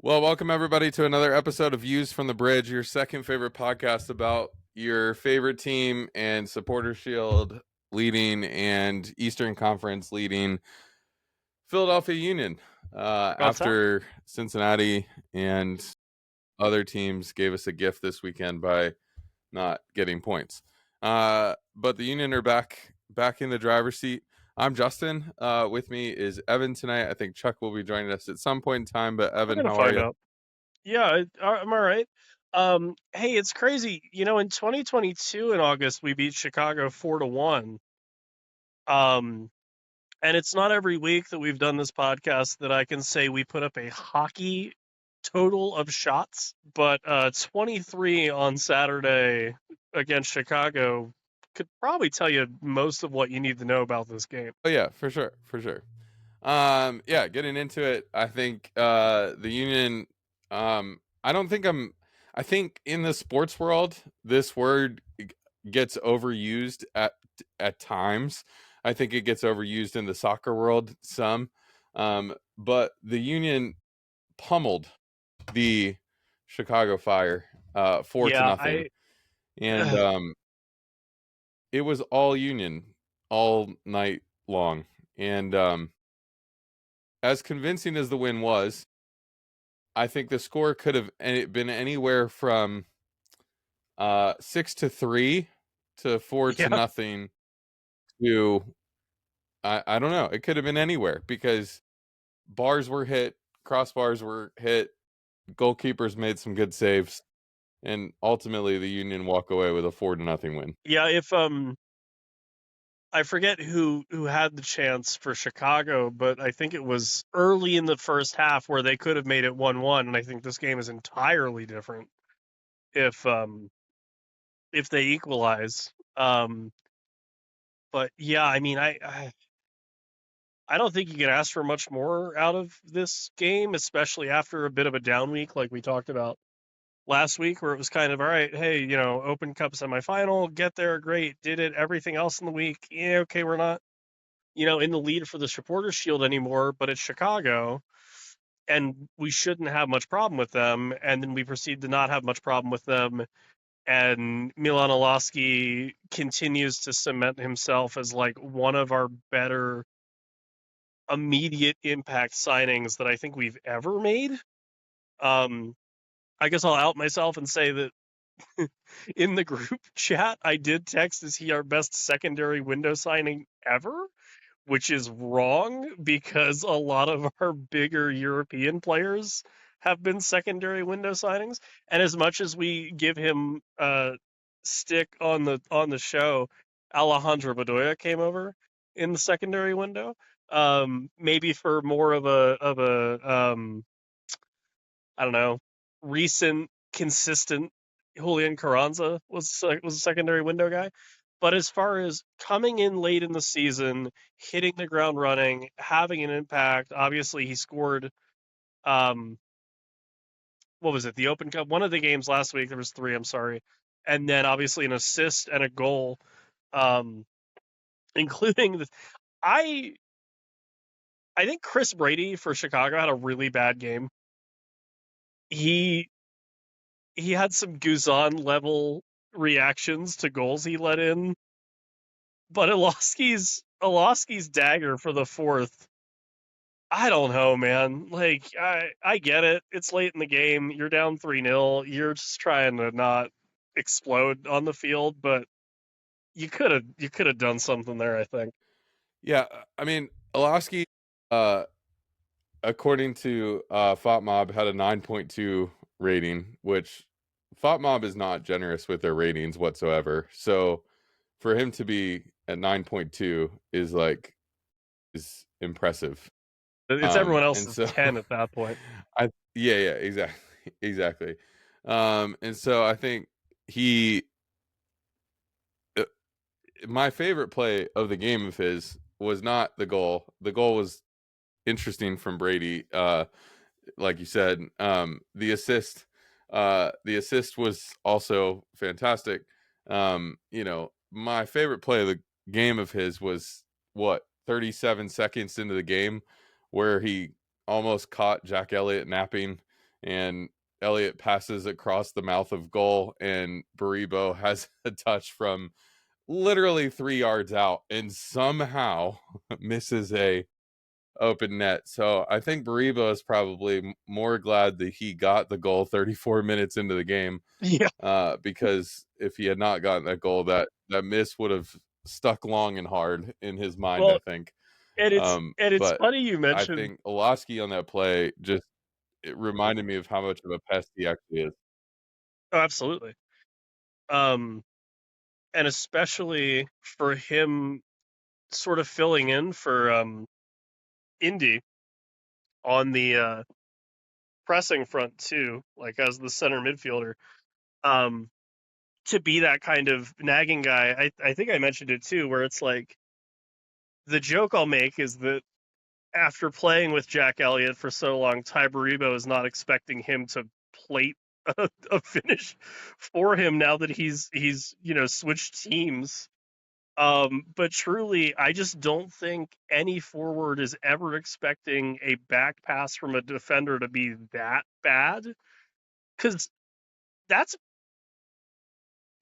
Well, welcome everybody to another episode of Views from the Bridge, your second favorite podcast about your favorite team and Supporter Shield leading and Eastern Conference leading Philadelphia Union What's up? after Cincinnati and other teams gave us a gift this weekend by not getting points. But the Union are back in the driver's seat. I'm Justin. With me is Evan tonight. I think Chuck will be joining us at some point in time. But We're Evan, gonna how are find you? out. Yeah, I'm all right. Hey, it's crazy. In 2022 in August, we beat Chicago 4-1. Um, and it's not every week that we've done this podcast that I can say we put up a hockey total of shots, but 23 on Saturday against Chicago could probably tell you most of what you need to know about this game. Oh yeah, for sure, for sure. Yeah, getting into it, I think the Union. I don't think I'm. I think in the sports world, this word gets overused at times. I think it gets overused in the soccer world some. But the Union pummeled the Chicago Fire 4-0, Yeah, and it was all Union all night long, and as convincing as the win was, I think the score could have been anywhere from 6-3 to 4 to yeah. nothing to I don't know. It could have been anywhere because bars were hit, crossbars were hit, goalkeepers made some good saves, and ultimately the Union walk away with a 4-0 win. Yeah, if I forget who had the chance for Chicago, but I think it was early in the first half where they could have made it 1-1, and I think this game is entirely different if if they equalize. But yeah, I mean, I don't think you can ask for much more out of this game, especially after a bit of a down week like we talked about last week, where it was kind of all right. Hey, Open Cup semifinal, get there, great, did it. Everything else in the week, yeah, okay, we're not in the lead for the Supporters Shield anymore, but it's Chicago, and we shouldn't have much problem with them. And then we proceed to not have much problem with them, and Milan Iloski continues to cement himself as like one of our better immediate impact signings that I think we've ever made. Um, I guess I'll out myself and say that in the group chat, I did text, is he our best secondary window signing ever? Which is wrong because a lot of our bigger European players have been secondary window signings. And as much as we give him stick on the show, Alejandro Bedoya came over in the secondary window. Maybe for more of a I don't know, recent consistent Julian Carranza was a secondary window guy. But as far as coming in late in the season, hitting the ground running, having an impact, obviously he scored um what was it, the Open Cup, one of the games last week, there was three, I'm sorry. And then obviously an assist and a goal, um including I I think Chris Brady for Chicago had a really bad game. He he had some Guzan level reactions to goals he let in, but Iloski's dagger for the fourth. I don't know, man. Like I get it. It's late in the game. You're down 3-0. You're just trying to not explode on the field, but you could have done something there, I think. Yeah, I mean, Olaski, uh, according to FOTMob, had a 9.2 rating, which FOTMob is not generous with their ratings whatsoever. So for him to be at 9.2 is impressive. It's everyone And else's so 10 at that point. yeah, exactly. Exactly. And so I think he uh, my favorite play of the game of his was not the goal. The goal was interesting from Brady. Like you said, the assist was also fantastic. My favorite play of the game of his was what 37 seconds into the game, where he almost caught Jack Elliott napping and Elliott passes across the mouth of goal, and Baribo has a touch from literally 3 yards out and somehow misses a open net. So I think Baribo is probably more glad that he got the goal 34 minutes into the game, Yeah. because if he had not gotten that goal, that miss would have stuck long and hard in his mind, Well, I think. and it's But funny you I mentioned. think Iloski on that play just it reminded me of how much of a pest he actually is. Oh, absolutely. Um, and especially for him sort of filling in for Indy on the pressing front too, like as the center midfielder. Um, to be that kind of nagging guy, I think I mentioned it too, where it's like the joke I'll make is that after playing with Jack Elliott for so long, Ty Baribo is not expecting him to plate a finish for him now that he's switched teams. But truly, I just don't think any forward is ever expecting a back pass from a defender to be that bad, because that's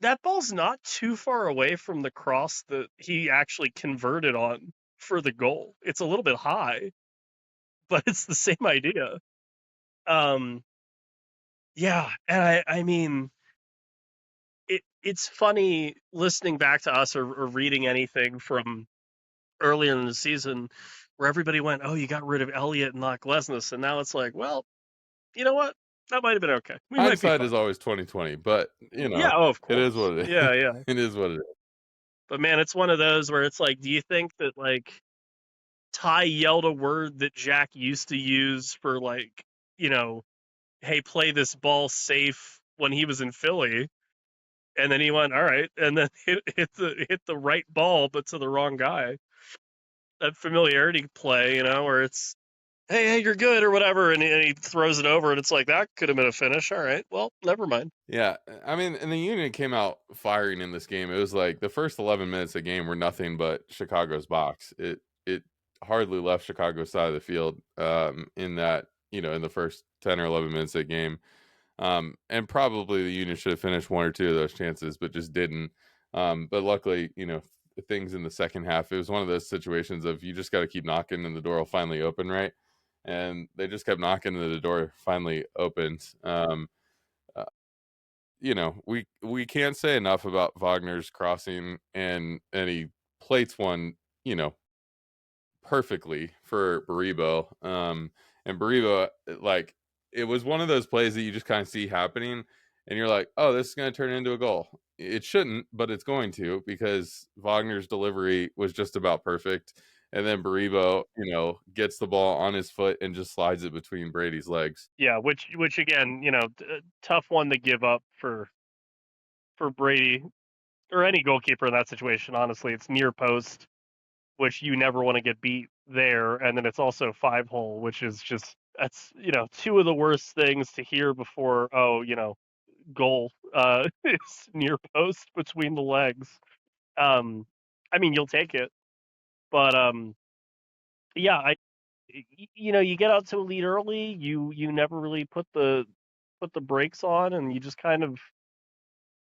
that ball's not too far away from the cross that he actually converted on for the goal. It's a little bit high, but it's the same idea. Um, yeah, and I mean, it's funny listening back to us or reading anything from earlier in the season where everybody went, "Oh, you got rid of Elliott and not Glesnes," and now it's like, well, you know what? That might have been okay. We might be Hindsight is fine. always 2020, but Yeah, oh, of it is course. what it is. Yeah, yeah. It is what it is. But man, it's one of those where it's like, do you think that like Ty yelled a word that Jack used to use for like, you know, hey, play this ball safe when he was in Philly, and then he went, all right, and then hit the right ball, but to the wrong guy. That familiarity play, where it's hey, you're good or whatever, and he throws it over, and it's like that could have been a finish. All right, well, never mind. Yeah, I mean, and the Union came out firing in this game. It was like the first 11 minutes of the game were nothing but Chicago's box. It hardly left Chicago's side of the field, in that, in the first 10 or 11 minutes of the game. And probably the Union should have finished one or two of those chances, but just didn't. But luckily, things in the second half, it was one of those situations of you just got to keep knocking and the door will finally open, right? And they just kept knocking and the door finally opened. Uh, we can't say enough about Wagner's crossing, and he plates one, perfectly for Baribo. And Baribo, like, it was one of those plays that you just kind of see happening, and you're like, oh, this is going to turn into a goal. It shouldn't, but it's going to, because Wagner's delivery was just about perfect. And then Baribo, gets the ball on his foot and just slides it between Brady's legs. Yeah, which again, tough one to give up for Brady or any goalkeeper in that situation. Honestly, it's near post, which you never want to get beat there, and then it's also 5-hole, which is just that's two of the worst things to hear before. Oh, goal. It's near post between the legs. I mean, you'll take it, but yeah, you get out to a lead early, you never really put the brakes on, and you just kind of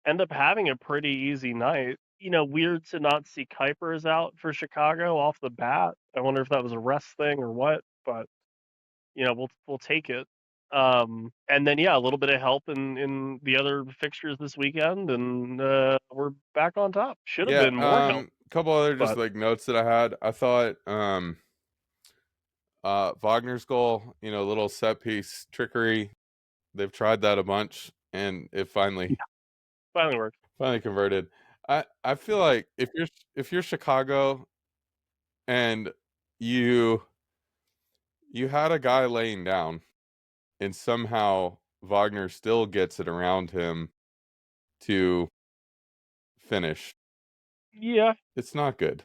end up having a pretty easy night. Weird to not see Kuipers out for Chicago off the bat. I wonder if that was a rest thing or what, but we'll take it. And then yeah, a little bit of help in the other fixtures this weekend, and we're back on top. Should have Yeah, been more help, couple other just but like notes that I had. I thought Wagner's goal, little set piece trickery. They've tried that a bunch, and it finally finally worked. finally converted. I feel like if you're Chicago and you you had a guy laying down and somehow Wagner still gets it around him to finish, Yeah, it's not good.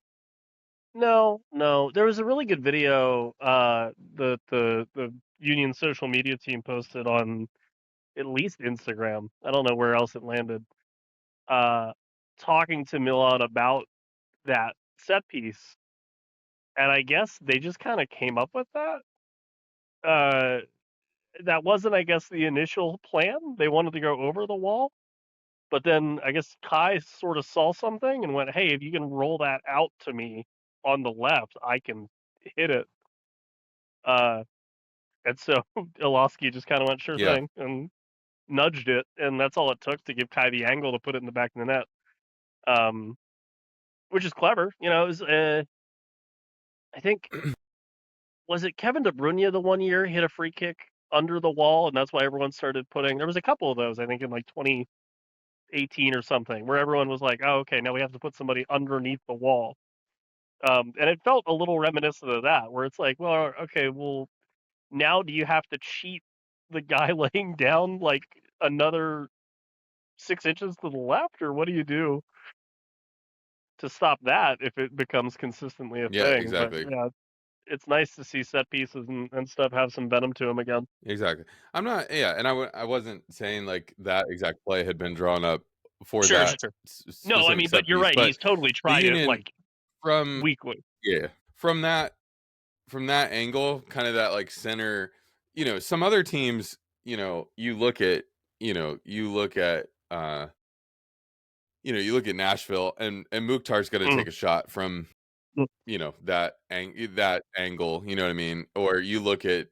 no, no. There was a really good video the Union social media team posted on at least Instagram. I don't know where else it landed. Uh, talking to Milan about that set piece, and I guess they just kind of came up with that. Uh, that wasn't, I guess, the initial plan. They wanted to go over the wall, but then I guess Kai sort of saw something and went, "Hey, if you can roll that out to me on the left, I can hit it." Uh, and so Iloski just kind of went, "Sure Yeah. thing," and nudged it, and that's all it took to give Kai the angle to put it in the back of the net. Um, which is clever, you know. It was, I think, was it Kevin De Bruyne the one year hit a free kick under the wall, and that's why everyone started putting. There was a couple of those, I think, in like 2018 or something, where everyone was like, "Oh, okay, now we have to put somebody underneath the wall." And it felt a little reminiscent of that, where it's like, well, okay, well, now do you have to cheat the guy laying down like another 6 inches to the left, or what do you do to stop that if it becomes consistently a Yeah, thing? But exactly. yeah, it's nice to see set pieces and stuff have some venom to them again. Exactly. I'm not, yeah, and I wasn't saying like that exact play had been drawn up for Sure, sure, that sure. No, I specific mean, but set you're piece, right. but He's totally the tried it Union like from weekly. yeah, from that angle, kind of that like center, some other teams, you look at, you look at you look at Nashville, and Mukhtar's going to Mm, take a shot from mm, that angle, you know what I mean? Or you look at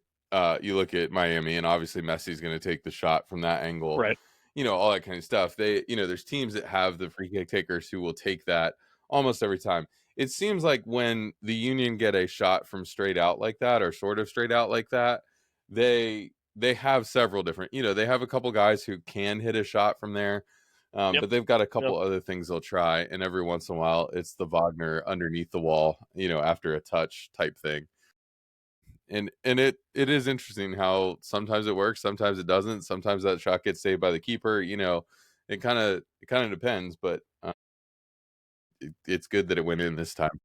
Miami, and obviously Messi's going to take the shot from that angle, right. all that kind of stuff. There's teams that have the free kick takers who will take that almost every time. It seems like when the Union get a shot from straight out like that, or sort of straight out like that, they have several different, they have a couple guys who can hit a shot from there. Yep. But they've got a Yep. couple other things they'll try, and every once in a while, it's the Wagner underneath the wall, after a touch type thing. And it is interesting how sometimes it works, sometimes it doesn't. Sometimes that shot gets saved by the keeper. It kind of depends, but it's good that it went in this time.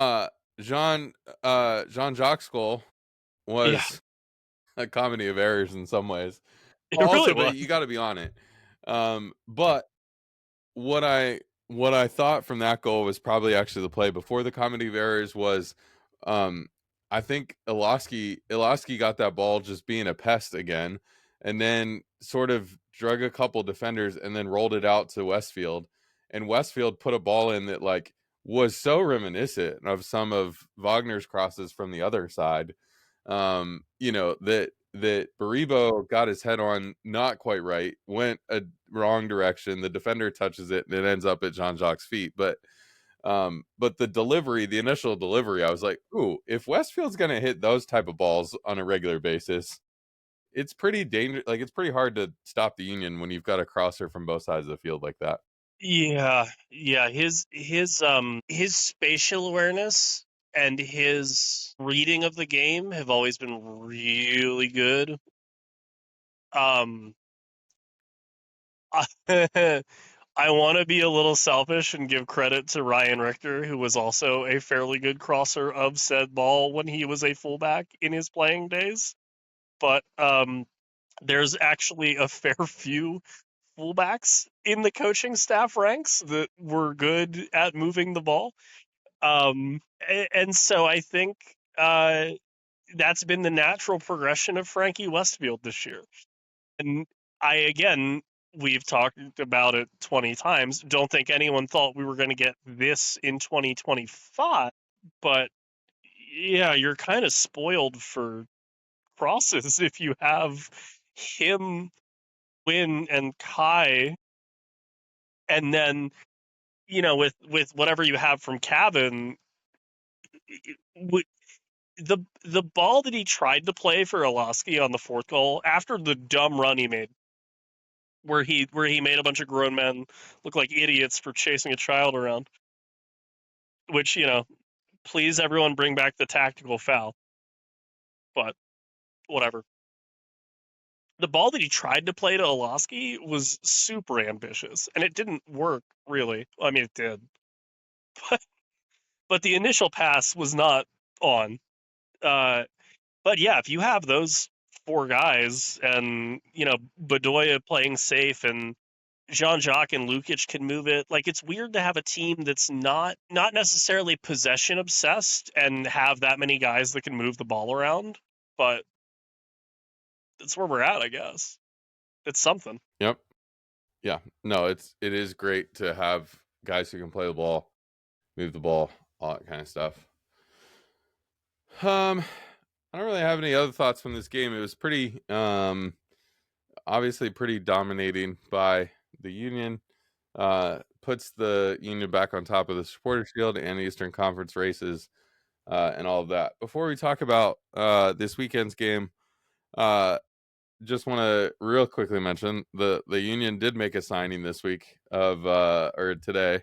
Jean Jean Jacques' goal Yeah. was a comedy of errors in some ways. It really Also, was. but you got to be on it. But what I thought from that goal was probably actually the play before the comedy of errors was, um I think Iloski got that ball just being a pest again, and then sort of drug a couple defenders and then rolled it out to Westfield, and Westfield put a ball in that like was so reminiscent of some of Wagner's crosses from the other side, that Baribo got his head on not quite right, went a wrong direction. The defender touches it, and it ends up at Jean Jacques' feet. But the initial delivery, I was like, ooh, if Westfield's gonna hit those type of balls on a regular basis, it's pretty dangerous. Like, it's pretty hard to stop the Union when you've got a crosser from both sides of the field like that. Yeah. Yeah. His spatial awareness and his reading of the game have always been really good. Um, I want to be a little selfish and give credit to Ryan Richter, who was also a fairly good crosser of said ball when he was a fullback in his playing days. But there's actually a fair few fullbacks in the coaching staff ranks that were good at moving the ball. And so I think that's been the natural progression of Frankie Westfield this year. And again, we've talked about it 20 times. Don't think anyone thought we were going to get this in 2025, but yeah, you're kind of spoiled for crosses if you have him, Win, and Kai, and then with whatever you have from Cabin, the ball that he tried to play for Iloski on the fourth goal after the dumb run he made, where he made a bunch of grown men look like idiots for chasing a child around. Which, please everyone bring back the tactical foul. But whatever. The ball that he tried to play to Iloski was super ambitious, and it didn't work really. I mean, it did, but the initial pass was not on. Uh, but yeah, if you have those four guys, and Bedoya playing safe, and Jean-Jacques and Lukic can move it. Like, it's weird to have a team that's not necessarily possession obsessed and have that many guys that can move the ball around. But that's where we're at, I guess. It's something. Yep. Yeah. No, it is great to have guys who can play the ball, move the ball, all that kind of stuff. I don't really have any other thoughts from this game. It was pretty obviously pretty dominating by the Union. Puts the Union back on top of the Supporter Shield and Eastern Conference races, and all of that. Before we talk about this weekend's game, just want to real quickly mention the Union did make a signing this week of or today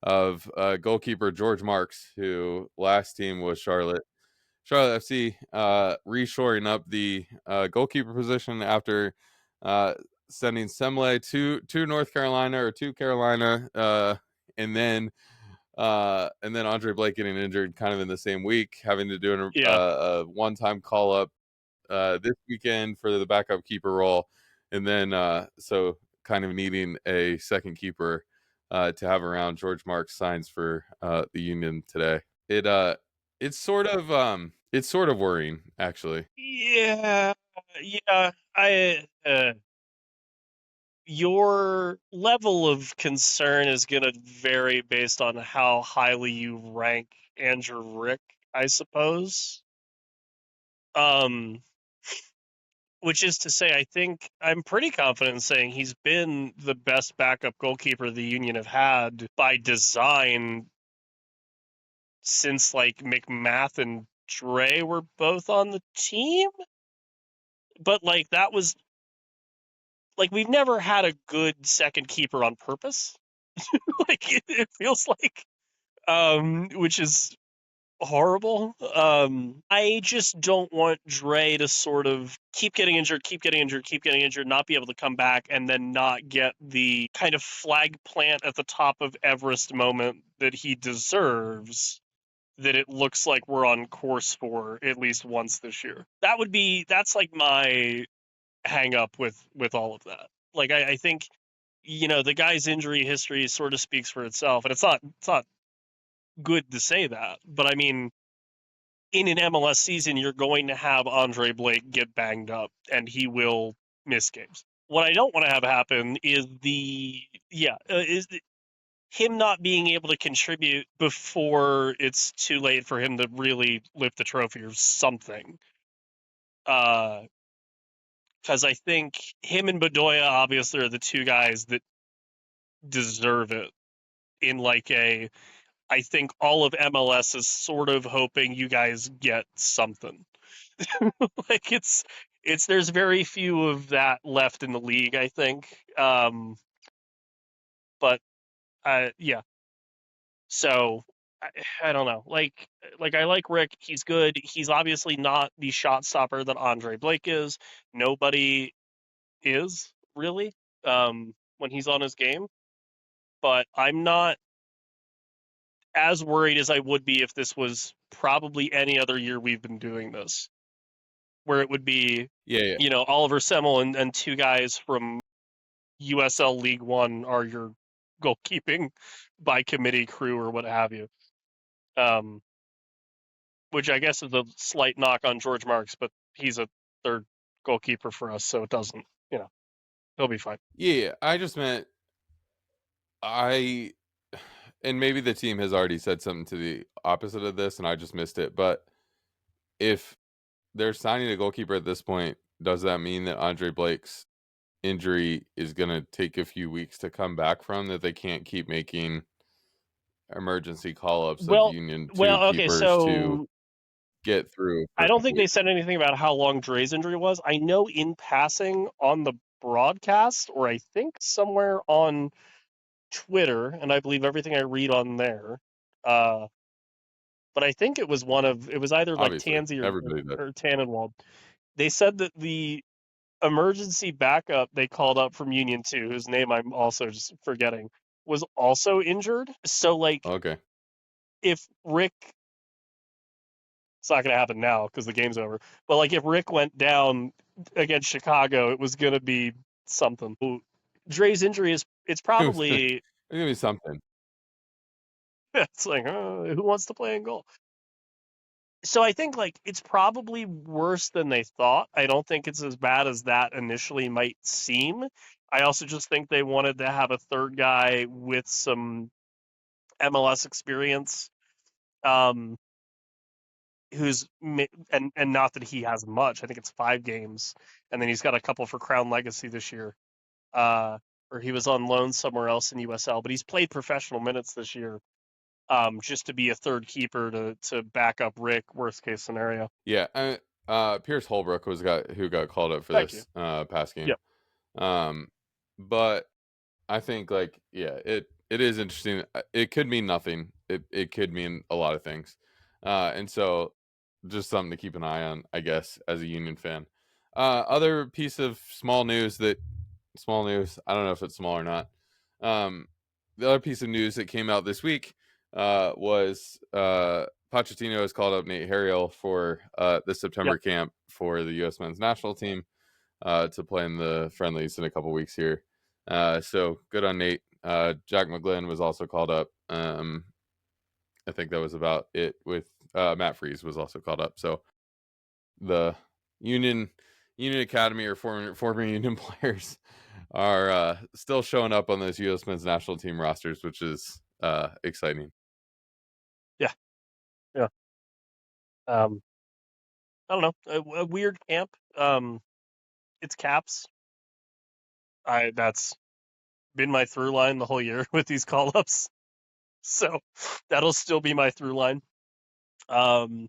of goalkeeper George Marks, who last team was Charlotte FC, reshoring up the goalkeeper position after uh, sending Semle to North Carolina or to Carolina, and then Andre Blake getting injured kind of in the same week, having to do Yeah. a one-time call up this weekend for the backup keeper role, and then so kind of needing a second keeper to have around. George Marks signs for the Union today. It's sort of worrying, actually. Yeah. Yeah. Your level of concern is going to vary based on how highly you rank Andrew Rick, I suppose. Um, which is to say, I think I'm pretty confident in saying he's been the best backup goalkeeper the Union have had by design since like McMath and Dre were both on the team. But like that was like we've never had a good second keeper on purpose. Like it feels like, which is horrible. I just don't want Dre to sort of keep getting injured, keep getting injured, keep getting injured, not be able to come back, and then not get the kind of flag plant at the top of Everest moment that he deserves. That it looks like we're on course for at least once this year. That's like my hang up with all of that. Like I think, the guy's injury history sort of speaks for itself, and it's not good to say that, but I mean, in an MLS season, you're going to have Andre Blake get banged up, and he will miss games. What I don't want to have happen is him not being able to contribute before it's too late for him to really lift the trophy or something. Because I think him and Bedoya obviously are the two guys that deserve it in like I think all of MLS is sort of hoping you guys get something. Like there's very few of that left in the league, I think. But yeah. So I don't know. Like I like Rick. He's good. He's obviously not the shot stopper that Andre Blake is. Nobody is really when he's on his game. But I'm not as worried as I would be if this was probably any other year we've been doing this, where it would be, Yeah, yeah, Oliver Semmel and two guys from USL League One are your goalkeeping by committee crew or what have you. Um, which I guess is a slight knock on George Marks, but he's a third goalkeeper for us, so it doesn't, he'll be fine. yeah. I just meant I, and maybe the team has already said something to the opposite of this, and I just missed it. But if they're signing a goalkeeper at this point, does that mean that Andre Blake's injury is going to take a few weeks to come back from? That they can't keep making emergency call ups of Well, Union 2 okay, keepers to so get through for I a don't couple think they weeks? said anything about how long Dre's injury was. I know in passing on the broadcast, or I think somewhere on Twitter, and I believe everything I read on there. Uh, but I think it was either like Obviously, Tansy everybody does. or Tannenwald. They said that the emergency backup they called up from Union 2, whose name I'm also just forgetting, was also injured. So like Okay. if Rick, it's not going to happen now because the game's over. But like if Rick went down against Chicago, it was going to be something. Dre's injury is it's It's probably gonna be something. it's like who wants to play in goal? So I think like it's probably worse than they thought. I don't think it's as bad as that initially might seem. I also just think they wanted to have a third guy with some MLS experience, um, and not that he has much. I think it's 5 games, and then he's got a couple for Crown Legacy this year, or he was on loan somewhere else in USL, but he's played professional minutes this year, just to be a third keeper to back up Rick, worst case scenario. Yeah, Pierce Holbrook was who got called up for Thank you. this past game. Yep. Um, but I think like yeah, it is interesting. It could mean nothing. It could mean a lot of things. And so just something to keep an eye on, I guess, as a Union fan. Other piece of small news. I don't know if it's small or not. Um, the other piece of news that came out this week was Pochettino has called up Nate Harriel for the Yep. September camp for the U.S. men's national team to play in the friendlies in a couple weeks here. So good on Nate. Jack McGlynn was also called up. I think that was about it. With Matt Freeze was also called up. So the Union Academy or former Union players are still showing up on those U.S. men's national team rosters, which is exciting. Yeah. Yeah. Um, I don't know. A weird camp. It's caps. That's been my through line the whole year with these call ups. So that'll still be my through line. Um,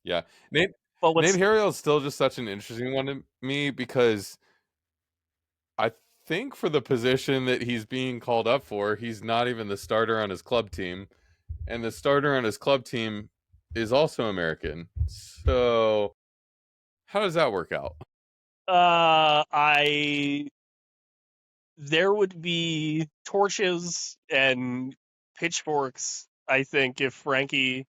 Yeah, Nate but Nate what's Harriel is still just such an interesting one to me because I think for the position that he's being called up for, he's not even the starter on his club team, and the starter on his club team is also American. So how does that work out? I there would be torches and pitchforks, I think, if Frankie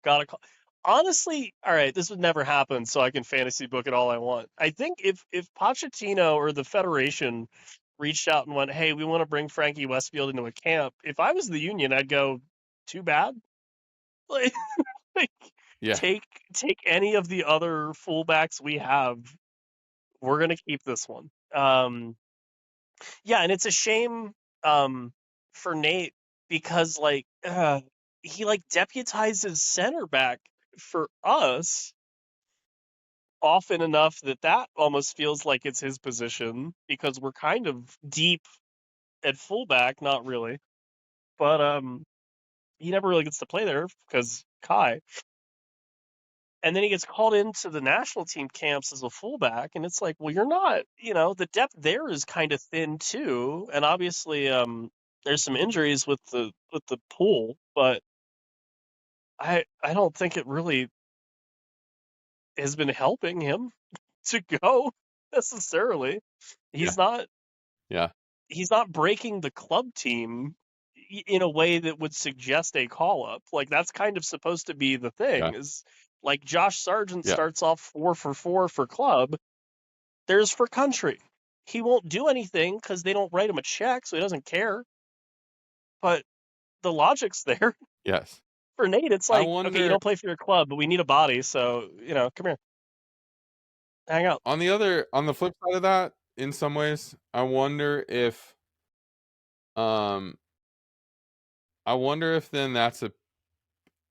got a call. Honestly, all right, this would never happen, so I can fantasy book it all I want. I think if Pochettino or the Federation reached out and went, "Hey, we want to bring Frankie Westfield into a camp," if I was the Union, I'd go, "Too bad." Like, like Yeah, take take any of the other fullbacks we have. We're gonna keep this one. Yeah, and it's a shame for Nate because he like deputizes center back for us often enough that that almost feels like it's his position because we're kind of deep at fullback, not really. But he never really gets to play there because Kai. And then he gets called into the national team camps as a fullback, and it's like, well, you're not, the depth there is kind of thin too, and obviously, there's some injuries with the pool, but I don't think it really has been helping him to go necessarily. yeah, He's not yeah, he's not breaking the club team in a way that would suggest a call up. Like that's kind of supposed to be the yeah, thing is like Josh Sargent yeah, starts off 4 for 4 for club. There's for country. He won't do anything because they don't write him a check, so he doesn't care. But the logic's there. yes. For Nate, it's I like, okay, you wonder don't play for your club, but we need a body, so come here, hang out. on the flip side of that, in some ways, um I wonder if then that's a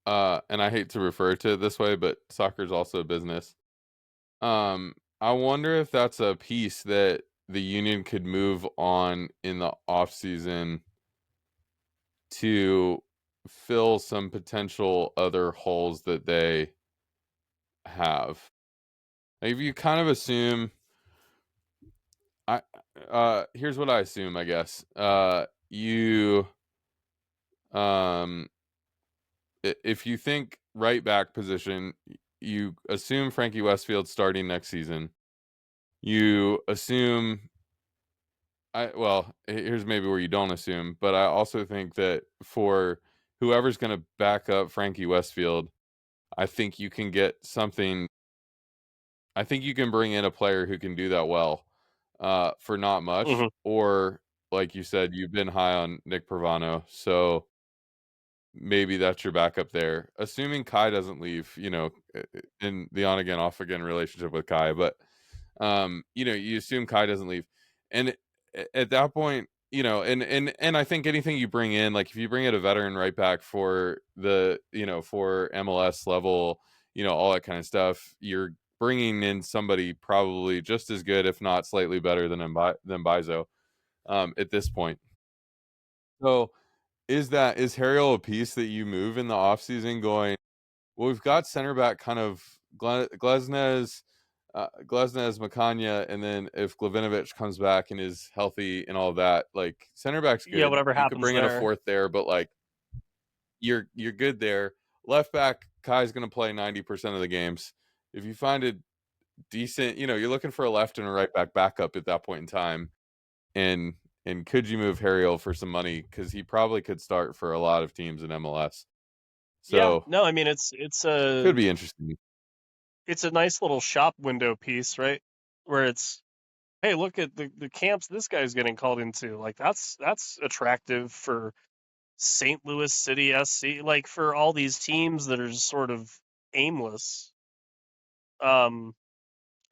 and I hate to refer to it this way, but soccer is also a business. I wonder if that's a piece that the union could move on in the off season to fill some potential other holes that they have. Like if you kind of assume I here's what I assume, I guess. You um if you think right back position, you assume Frankie Westfield starting next season. You assume here's maybe where you don't assume, but I also think that for whoever's going to back up Frankie Westfield, I think you can get something. I think you can bring in a player who can do that well, for not much. Hmm. Or like you said, you've been high on Nick Provano, so maybe that's your backup there. Assuming Kai doesn't leave, in the on again, off again relationship with Kai, but you assume Kai doesn't leave. And at that point, and I think anything you bring in, like if you bring in a veteran right back for for MLS level, all that kind of stuff, you're bringing in somebody probably just as good, if not slightly better than Bizo at this point. So is Harriel a piece that you move in the offseason going, well, we've got center back kind of Glesnes, Makanya, and then if Glavinovic comes back and is healthy and all that, like center back's Yeah, good. whatever You could happens bring in a there. fourth there, but like you're good there. Left back, Kai's going to play 90% of the games. If you find a decent, you're looking for a left and a right back backup at that point in time. And could you move Harriel for some money? Because he probably could start for a lot of teams in MLS. Yeah, So no, I mean could be interesting. it's a nice little shop window piece, right? Where it's, hey, look at the camps this guy's getting called into. Like that's attractive for St. Louis City SC, like for all these teams that are just sort of aimless, um,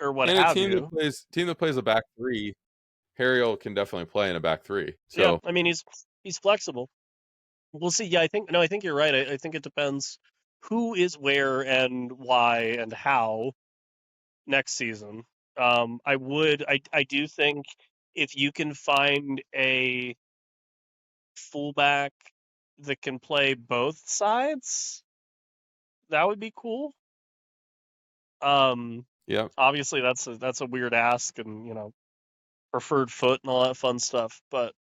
or what And a have team that you. plays a back three, Harriel can definitely play in a back three. Yeah, So I mean he's flexible. We'll see. Yeah, I think you're right. I think it depends who is where and why and how next season. I do think if you can find a fullback that can play both sides, that would be cool. Um, yeah. Obviously that's a weird ask, and preferred foot and all that fun stuff. But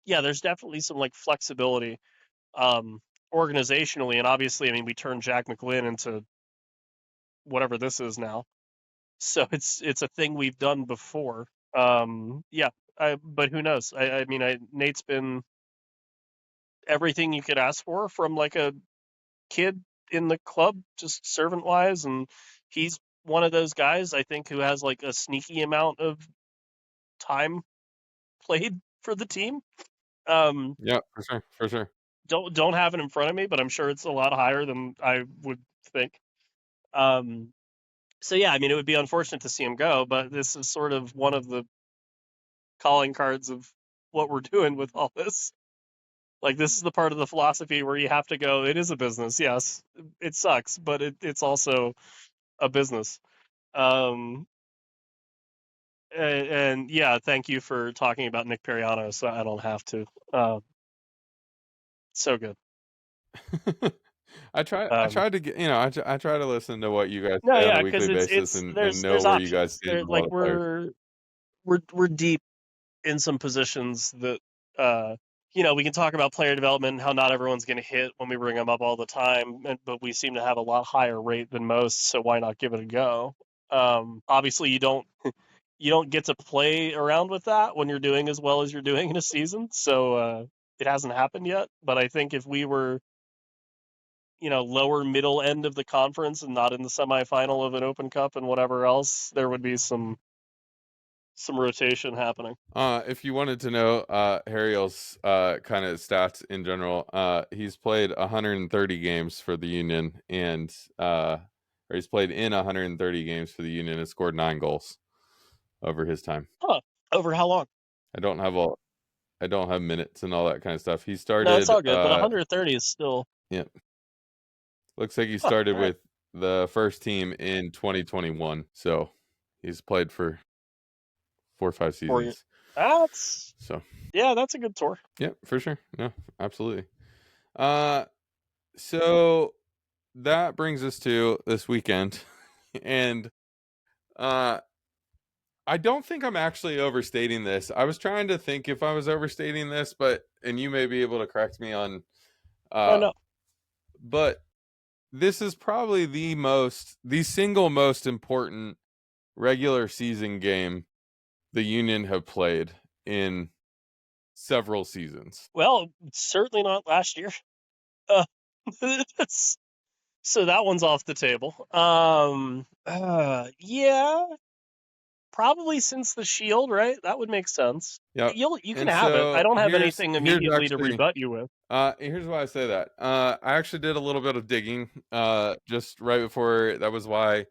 yeah, there's definitely some like flexibility organizationally, and obviously, I mean, we turned Jack McGlynn into whatever this is now, so it's a thing we've done before. Yeah, but who knows? I mean, Nate's been everything you could ask for from like a kid in the club, just servant wise, and he's one of those guys I think who has like a sneaky amount of time played for the team. Um, Yeah, for sure. For sure. don't have it in front of me, but I'm sure it's a lot higher than I would think. Um, so yeah, I mean, it would be unfortunate to see him go, but this is sort of one of the calling cards of what we're doing with all this. Like this is the part of the philosophy where you have to go. It is a business, yes. It sucks, but it's also a business. Um, and yeah, thank you for talking about Nick Periano, so I don't have to. So good. I Um, tried to get, I try to listen to what you guys no, say on a yeah, because weekly basis it's and know there's where you guys options. stand There on a lot like of players. we're deep in some positions that uh we can talk about player development and how not everyone's going to hit when we bring them up all the time, but we seem to have a lot higher rate than most, so why not give it a go? Obviously, you don't get to play around with that when you're doing as well as you're doing in a season, so it hasn't happened yet. But I think if we were lower middle end of the conference and not in the semifinal of an Open Cup and whatever else, there would be some rotation happening. If you wanted to know Harriel's kind of stats in general, he's played 130 games for the Union or he's played in 130 games for the Union and scored 9 goals over his time. Huh. Over how long? I don't have all I don't have minutes and all that kind of stuff. He No, it's started all good, but 130 is still. yeah, looks like he Huh, started all right. with the first team in 2021. So he's played for 4 or 5 For you. seasons. That's So Yeah, that's a good tour. yeah, for sure. No, absolutely. Uh so that brings us to this weekend. And uh I don't think I'm actually overstating this. I was trying to think if I was overstating this, and you may be able to correct me on Oh uh no. but this is probably the single most important regular season game the Union have played in several seasons. Well, certainly not last year. Uh, so that one's off the table. Yeah, probably since the Shield, right? That would make sense. Yep. You can And have it. I so don't have here's anything here's immediately to actually rebut you with. here's why I say that. I actually did a little bit of digging just right before. That was why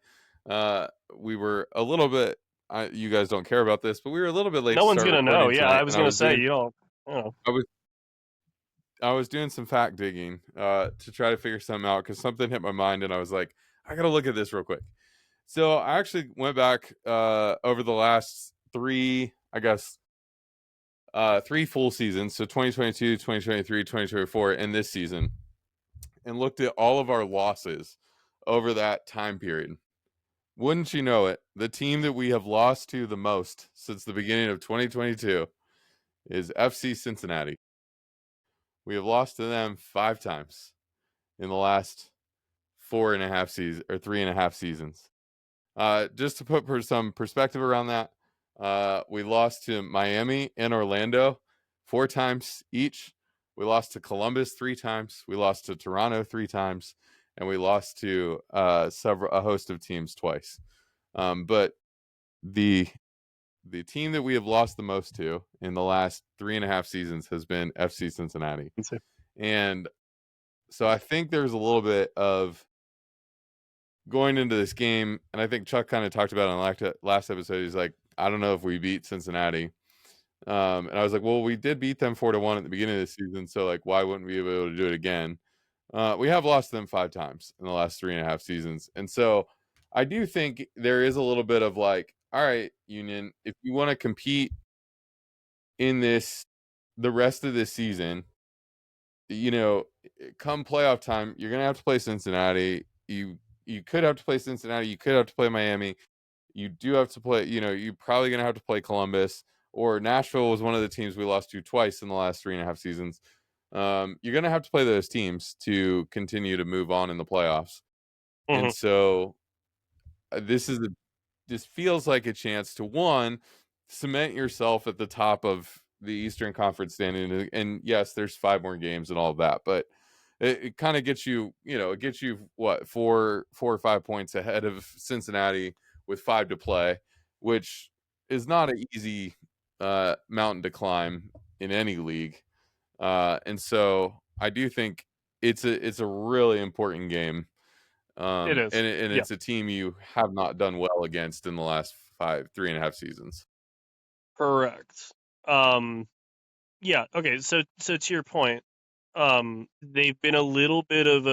we were a little bit. You guys don't care about this, but we were a little bit late No to one's start gonna know. recording Yeah, tonight, I was and I gonna was say doing you don't. You know. I was I was doing some fact digging to try to figure something out because something hit my mind, and I was like, I gotta look at this real quick. So I actually went back over the last three, I guess, three full seasons, so 2022, 2023, 2024, and this season, and looked at all of our losses over that time period. Wouldn't you know it, the team that we have lost to the most since the beginning of 2022 is FC Cincinnati. We have lost to them 5 times in the last 4.5 seasons or 3.5 seasons. Just to put some perspective around that, we lost to Miami and Orlando 4 times each. We lost to Columbus 3 times. We lost to Toronto 3 times, and we lost to a host of teams twice. But the the team that we have lost the most to in the last 3.5 seasons has been FC Cincinnati, and so I think there's a little bit of going into this game, and I think Chuck kind of talked about it on last episode. He's like, I don't know if we beat Cincinnati. And I was like, well, we did beat them 4-1 at the beginning of the season, so like, why wouldn't we be able to do it again? We have lost them 5 times in the last 3.5 seasons, and so I do think there is a little bit of like, all right, Union, if you want to compete in this the rest of this season, you know, come playoff time, you're gonna have to play Cincinnati. You could have to play Cincinnati. You could have to play Miami. You do have to play. You know, you're probably gonna have to play Columbus or Nashville was one of the teams we lost to twice in the last 3.5 seasons. You're gonna have to play those teams to continue to move on in the playoffs. Hmm. And so this is a this feels like a chance to one cement yourself at the top of the Eastern Conference standing. And yes, there's 5 more games and all of that, but it kind of gets you, it gets you what 4 or 5 points ahead of Cincinnati with 5 to play, which is not an easy mountain to climb in any league. And so I do think it's a really important game, It is. and Yeah, it's a team you have not done well against in the last 3.5 seasons. correct. Um, yeah. Okay. So to your point, they've been a little bit of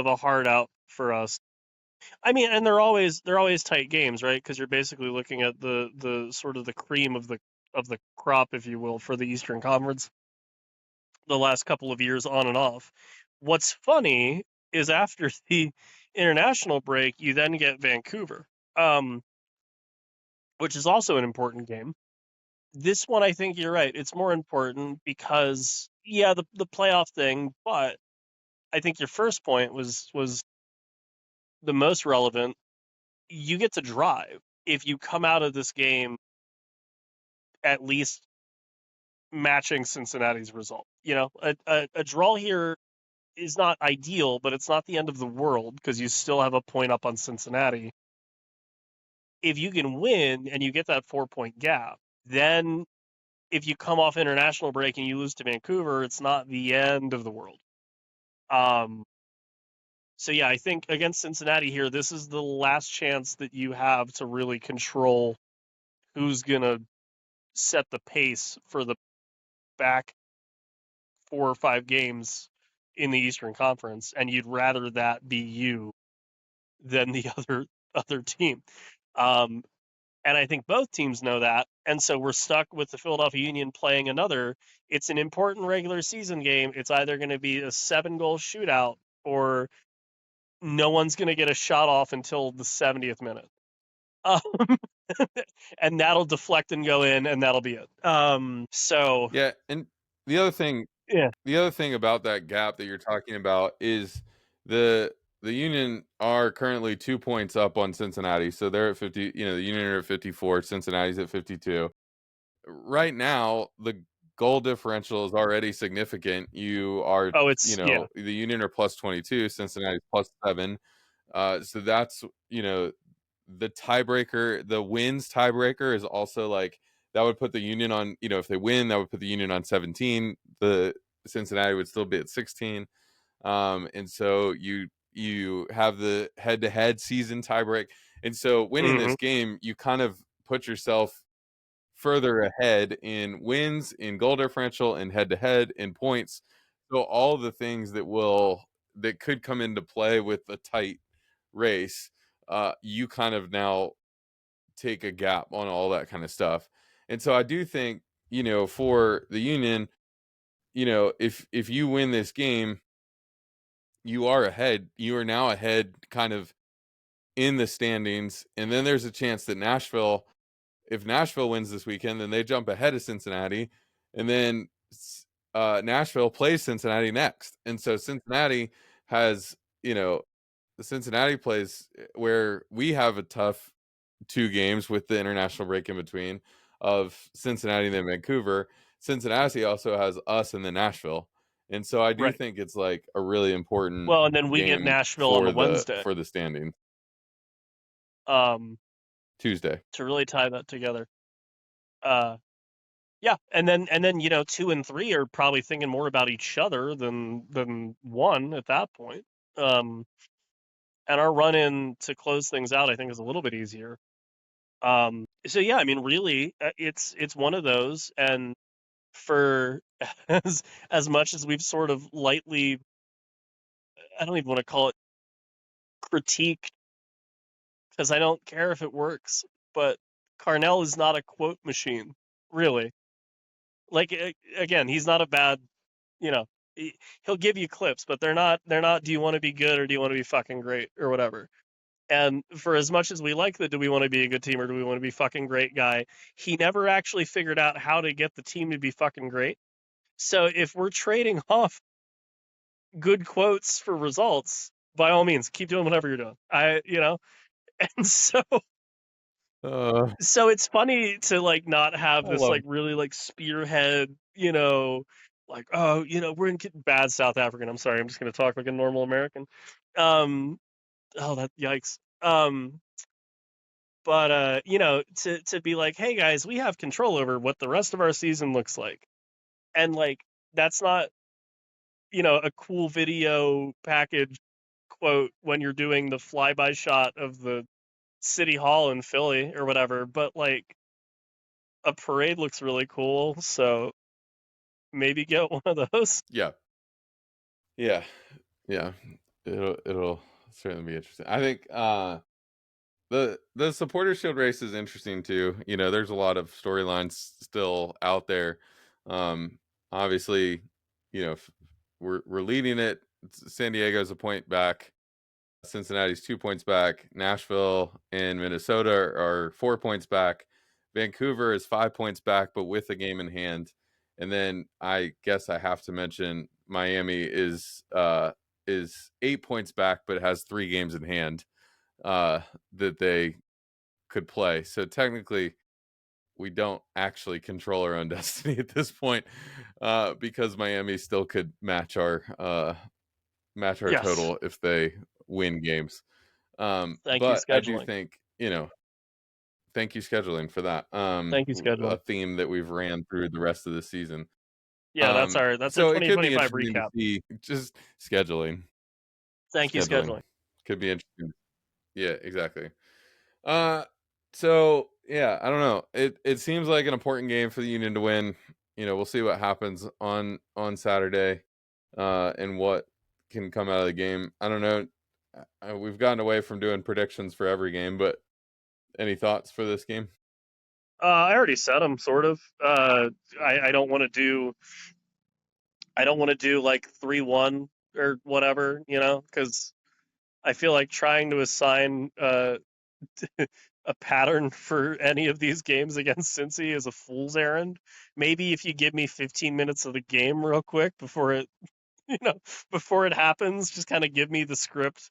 a hard out for us. I mean, and they're always tight games, right? Because you're basically looking at the sort of the cream of the crop, if you will, for the Eastern Conference the last couple of years on and off. What's funny is after the international break, you then get Vancouver, um, which is also an important game. This one, I think you're right. It's more important because, yeah, the playoff thing, but I think your first point was the most relevant. You get to drive if you come out of this game at least matching Cincinnati's result. You know, a draw here is not ideal, but it's not the end of the world because you still have a point up on Cincinnati. If you can win and you get that 4 point gap, then if you come off international break and you lose to Vancouver, it's not the end of the world. Um, so yeah, I think against Cincinnati here, this is the last chance that you have to really control who's gonna set the pace for the back 4 or 5 games in the Eastern Conference, and you'd rather that be you than the other team. Um, and I think both teams know that, and so we're stuck with the Philadelphia Union playing another. It's an important regular season game. It's either going to be a 7 goal shootout or no one's going to get a shot off until the 70th minute. Um, and that'll deflect and go in, and that'll be it. So Yeah, and the other thing yeah. the other thing about that gap that you're talking about is the the Union are currently 2 points up on Cincinnati, so they're at 50. The Union are at 54, Cincinnati's at 52. Right now, the goal differential is already significant. You are, Oh, it's yeah. the Union are plus 22, Cincinnati's plus 7. So that's, the tiebreaker, the wins tiebreaker is also like that would put the Union on, if they win, that would put the Union on 17. The Cincinnati would still be at 16. And so you have the head-to-head season tiebreak. And so winning Mm-hmm. this game, you kind of put yourself further ahead in wins, in goal differential, in head-to-head, in points. So all the things that could come into play with a tight race, you kind of now take a gap on all that kind of stuff. And so I do think, for the Union, if you win this game, you are ahead. You are now ahead kind of in the standings. And then there's a chance that if Nashville wins this weekend, then they jump ahead of Cincinnati. And then Nashville plays Cincinnati next. And so Cincinnati has, Cincinnati plays where we have a tough 2 games with the international break in between of Cincinnati and then Vancouver. Cincinnati also has us and then Nashville. And so I do Right. think it's like a really important Well, and then we get game Nashville on for the the Wednesday. for the standings. Um, Tuesday. to really tie that together. Uh, yeah, and then 2 and 3 are probably thinking more about each other than one at that point. Um, and our run in to close things out, I think, is a little bit easier. So yeah, I mean, really, it's one of those, and for as much as we've sort of lightly, I don't even want to call it critique because I don't care if it works, but Carnell is not a quote machine, really. Like again, he's not a bad, you know, he'll give you clips, but they're not. Do you want to be good or do you want to be fucking great or whatever? And for as much as we like the do we want to be a good team or do we want to be fucking great guy, he never actually figured out how to get the team to be fucking great. So if we're trading off good quotes for results, by all means, keep doing whatever you're doing. And Uh, so it's funny to like not have I this love like really like spearhead, like we're in bad South African. I'm sorry, I'm just gonna talk like a normal American. Um, oh that yikes. But to be like, hey guys, we have control over what the rest of our season looks like, and like that's not a cool video package quote when you're doing the flyby shot of the city hall in Philly or whatever, but like a parade looks really cool, so maybe get one of those. yeah. Yeah. Yeah. It'll certainly be interesting. I think the supporter shield race is interesting too. There's a lot of storylines still out there. Obviously, we're leading it. San Diego's a point back. Cincinnati's 2 points back. Nashville and Minnesota are 4 points back. Vancouver is 5 points back, but with a game in hand. And then I guess I have to mention Miami is 8 points back, but has 3 games in hand that they could play. So technically, we don't actually control our own destiny at this point, because Miami still could match our Yes, total if they win games. thank you But I do scheduling. think, thank you scheduling for that. Thank you A scheduling. theme that we've ran through the rest of the season. Yeah, that's our So it could be 2025 interesting to recap. see just scheduling. Thank you Scheduling scheduling. could be interesting. Yeah, exactly. Uh, so yeah, I don't know. It seems like an important game for the Union to win. We'll see what happens on Saturday, and what can come out of the game. I don't know. We've gotten away from doing predictions for every game, but any thoughts for this game? I already said them, sort of. I don't want to do. I don't want to do like 3-1 or whatever, because I feel like trying to assign a pattern for any of these games against Cincy is a fool's errand. Maybe if you give me 15 minutes of the game real quick before it, you know, before it happens, just kind of give me the script.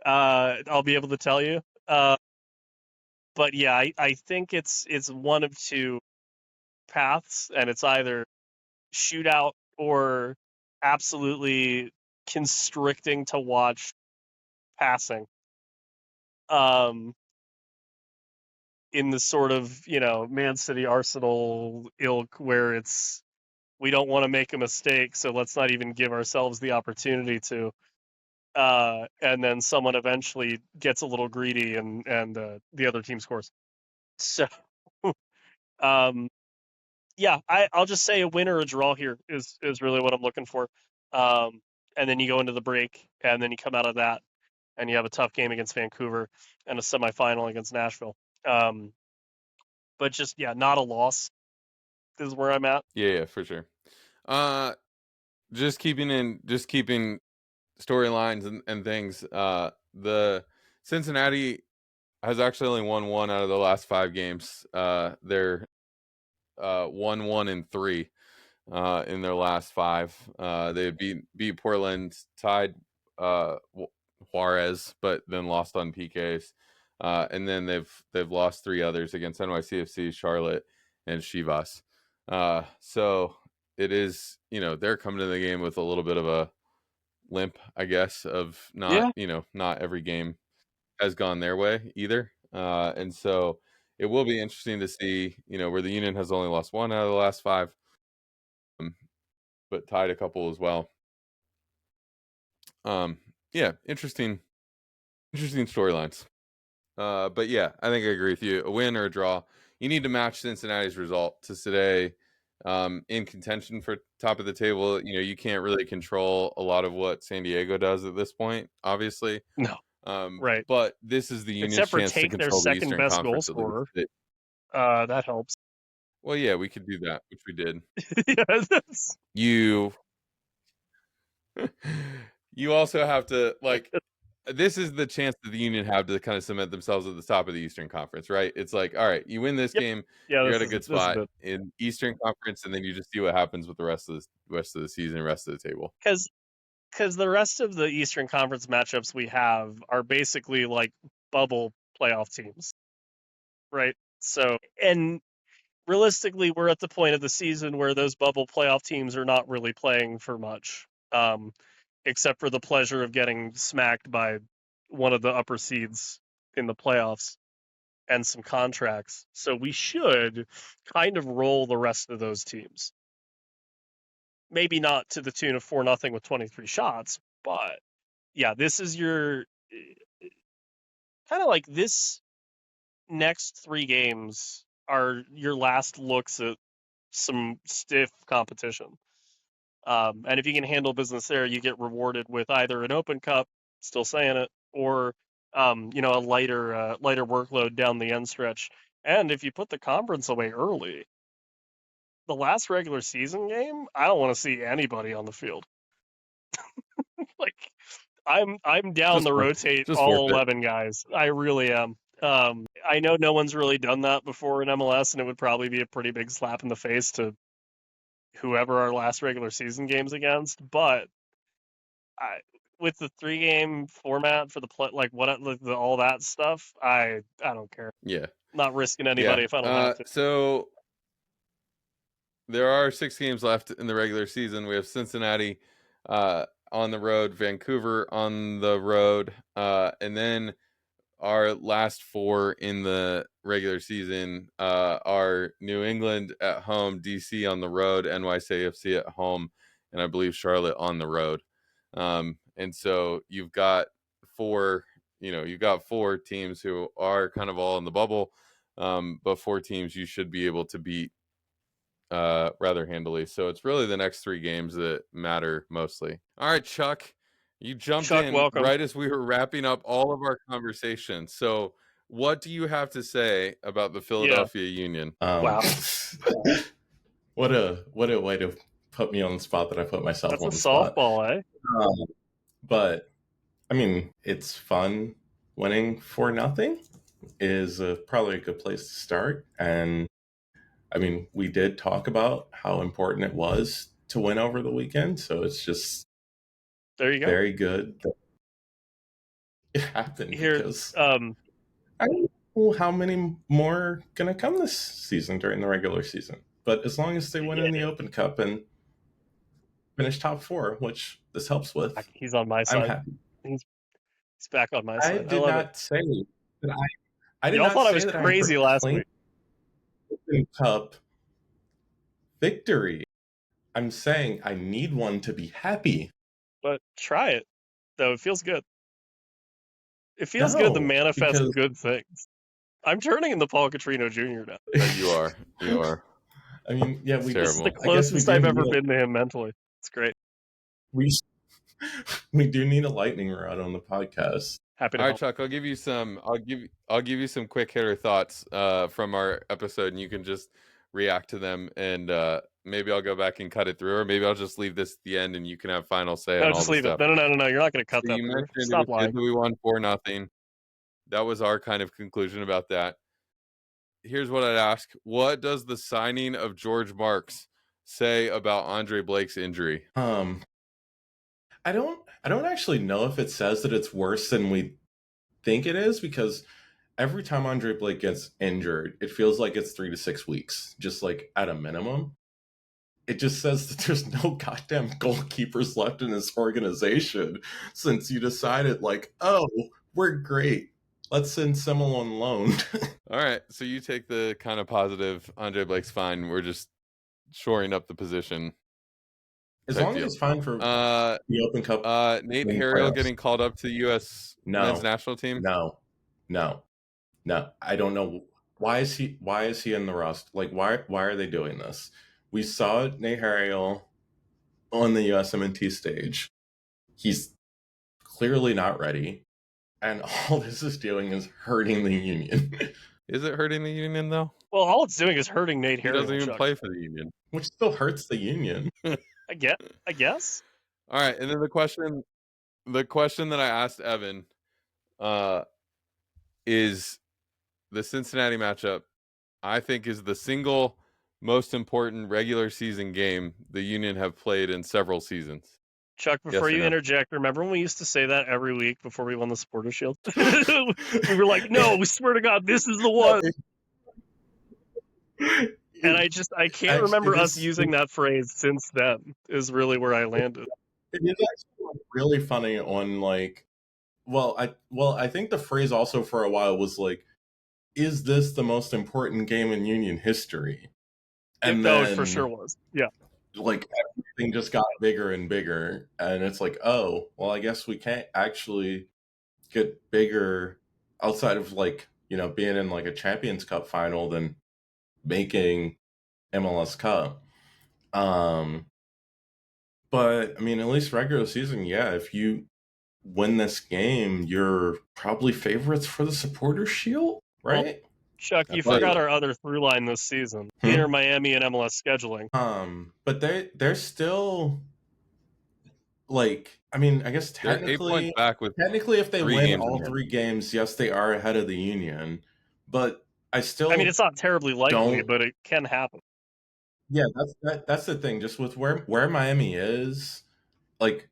I'll be able to tell you. But yeah, I think it's one of two paths, and it's either shootout or absolutely constricting to watch passing. Um, in the sort of, Man City Arsenal ilk where we don't want to make a mistake, so let's not even give ourselves the opportunity to. And then someone eventually gets a little greedy and the other team scores. So, um, yeah, I'll just say a win or a draw here is really what I'm looking for. Um, and then you go into the break, and then you come out of that, and you have a tough game against Vancouver and a semifinal against Nashville. But just yeah, not a loss is where I'm at. Yeah, for sure. Uh, just keeping storylines and things. The Cincinnati has actually only won one out of the last 5 games. They're 1-1-3 in their last 5. They beat Portland, tied Juarez, but then lost on PKs. And then they've lost 3 others against NYCFC, Charlotte, and Chivas. So it is, they're coming to the game with a little bit of a limp, I guess, of not, Yeah, not every game has gone their way either. And so it will be interesting to see, where the Union has only lost 1 out of the last 5, but tied a couple as well. Yeah, interesting storylines. But yeah, I think I agree with you. A win or a draw. You need to match Cincinnati's result to today. In contention for top of the table, you can't really control a lot of what San Diego does at this point, obviously. no, right. But this is the Union's Except for chance to take their control the second Eastern best goal Conference at scorer. least. That helps. Well, yeah, we could do that, which we did. Yeah, You you also have to this is the chance that the Union have to kind of cement themselves at the top of the Eastern Conference, right? It's like, all right, you win this yep. game, Yeah, you're this at a is good this is spot good in Eastern Conference, and then you just see what happens with the rest of the season, rest of the table. because the rest of the Eastern Conference matchups we have are basically like bubble playoff teams, right? So, and realistically, we're at the point of the season where those bubble playoff teams are not really playing for much, except for the pleasure of getting smacked by one of the upper seeds in the playoffs and some contracts. So we should kind of roll the rest of those teams. Maybe not to the tune of 4-0 with 23 shots, but yeah, this is your kind of like this next 3 games are your last looks at some stiff competition. And if you can handle business there, you get rewarded with either an Open Cup, still saying it, or a lighter workload down the end stretch. And if you put the conference away early, the last regular season game, I don't want to see anybody on the field. Like I'm down Just to worth, rotate just worth all it. 11 guys. I really am. I know no one's really done that before in MLS, and it would probably be a pretty big slap in the face to whoever our last regular season game's against. But I, with the 3-game format for the play, like all that stuff, I don't care. Yeah, Not risking yeah. anybody if I don't have to. So there are 6 games left in the regular season. We have Cincinnati on the road, Vancouver on the road, and then our last 4 in the regular season are New England at home, DC on the road, NYCFC at home, and I believe Charlotte on the road. And so you've got 4 teams who are kind of all in the bubble, but 4 teams you should be able to beat rather handily. So it's really the next 3 games that matter mostly. All right, Chuck, you jumped Chuck, in welcome. right as we were wrapping up all of our conversation. So what do you have to say about the Yeah. Philadelphia Union? Wow. What a way to put me on the spot that I put myself That's a on the spot. softball, eh? But I mean, it's fun. Winning 4-0 is probably a good place to start. And I mean, we did talk about how important it was to win over the weekend. So it's just There you go. very good that it happened Here, because I don't know how many more are going to come this season during the regular season. But as long as they win in the Open Cup and finish top 4, which this helps with, he's on my I'm side. happy. He's back on my I side. I did love it. not say that I did Y'all not thought I say was that crazy last week. Open Cup victory. I'm saying I need one to be happy. But try it, though. It feels good. It feels good to No, manifest because good things. I'm turning into Paul Catrino Jr. now. You are. You are. I mean, yeah, It's we. This is the terrible. I guess we closest do I've need ever been to him mentally. It's great. we we do need a lightning rod on the podcast. Happy to All right, help. Chuck. I'll give you some. I'll give you some quick hitter thoughts from our episode, and you can just react to them. And maybe I'll go back and cut it through, or maybe I'll just leave this at the end, and you can have final say No, on all just the leave it. stuff. No. You're not going to So cut that you through. mentioned it Stop was good lying. that we won 4-0. That was our kind of conclusion about that. Here's what I'd ask: what does the signing of George Marks say about Andre Blake's injury? I don't actually know if it says that it's worse than we think it is, because every time Andre Blake gets injured, it feels like it's 3 to 6 weeks, just like at a minimum. It just says that there's no goddamn goalkeepers left in this organization since you decided, like, oh, we're great. Let's send someone on loan. All right, so you take the kind of positive. Andre Blake's fine. We're just shoring up the position. As type long as deal. it's fine for the Open Cup. Nate winning Harriel playoffs. getting called up to the U.S. men's national team. No. I don't know. Why is he in the roster? Like, why are they doing this? We saw Nate Harriel on the USMNT stage. He's clearly not ready. And all this is doing is hurting the union. Is it hurting the union though? Well, all it's doing is hurting Nate He Harriel. doesn't even Chuck. play for the union. Which still hurts the union. I guess. All right, and then the question that I asked Evan is the Cincinnati matchup. I think is the single most important regular season game the Union have played in several seasons. Chuck, before Yes or you no? interject, remember when we used to say that every week before we won the Supporter Shield? We were like, no, we swear to God, this is the one. And I can't remember us using that phrase since then, is really where I landed. It is actually really funny on, like, I think the phrase also for a while was like, is this the most important game in Union history? And No, then it for sure was. Yeah. Like, everything just got bigger and bigger, and it's like, oh, well, I guess we can't actually get bigger outside of, like, being in like a Champions Cup final than making MLS Cup. But I mean, at least regular season, yeah, if you win this game, you're probably favorites for the Supporter Shield, right? Well, Chuck, you forgot our other through line this season. Inter Miami and MLS scheduling. But they're still, like, I mean, I guess They're 8 points back with technically if they win all games in 3 games, yes, they are ahead of the Union. But I mean, it's not terribly likely, but it can happen. Yeah, that's the thing. Just with where Miami is, like,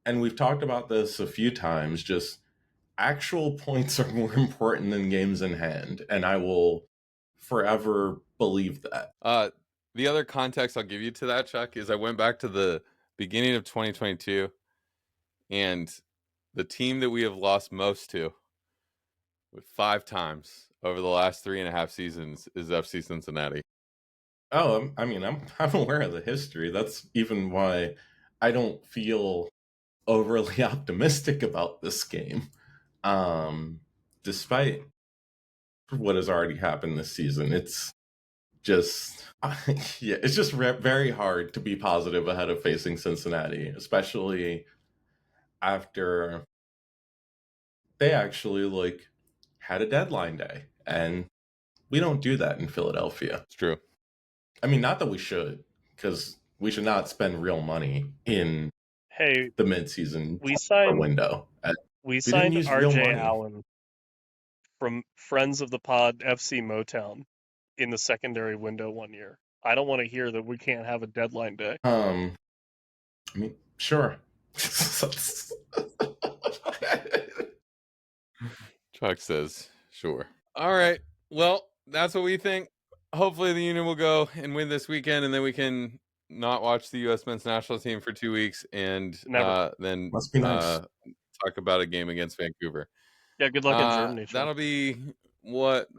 and we've talked about this a few times, just actual points are more important than games in hand, and I will forever believe that. The other context I'll give you to that, Chuck, is I went back to the beginning of 2022, and the team that we have lost most to, with 5 times over the last 3.5 seasons, is FC Cincinnati. Oh, I'm aware of the history. That's even why I don't feel overly optimistic about this game, despite what has already happened this season. It's just, yeah, it's just very hard to be positive ahead of facing Cincinnati, especially after they actually, like, had a deadline day, and we don't do that in Philadelphia. It's true. I mean, not that we should, because we should not spend real money in the midseason window. We signed RJ Allen from Friends of the Pod FC Motown in the secondary window one year. I don't want to hear that we can't have a deadline day. I mean, sure. Chuck says, sure. All right. Well, that's what we think. Hopefully the Union will go and win this weekend, and then we can not watch the U.S. men's national team for 2 weeks, and then must be nice. Talk about a game against Vancouver. Yeah, good luck in Germany. That'll be what's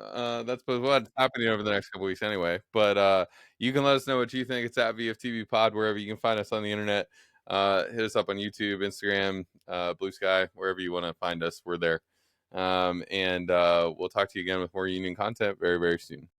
happening over the next couple weeks anyway. But you can let us know what you think. It's at VFTV Pod wherever you can find us on the internet. Hit us up on YouTube, Instagram, Blue Sky, wherever you want to find us. We're there. And we'll talk to you again with more Union content very, very soon.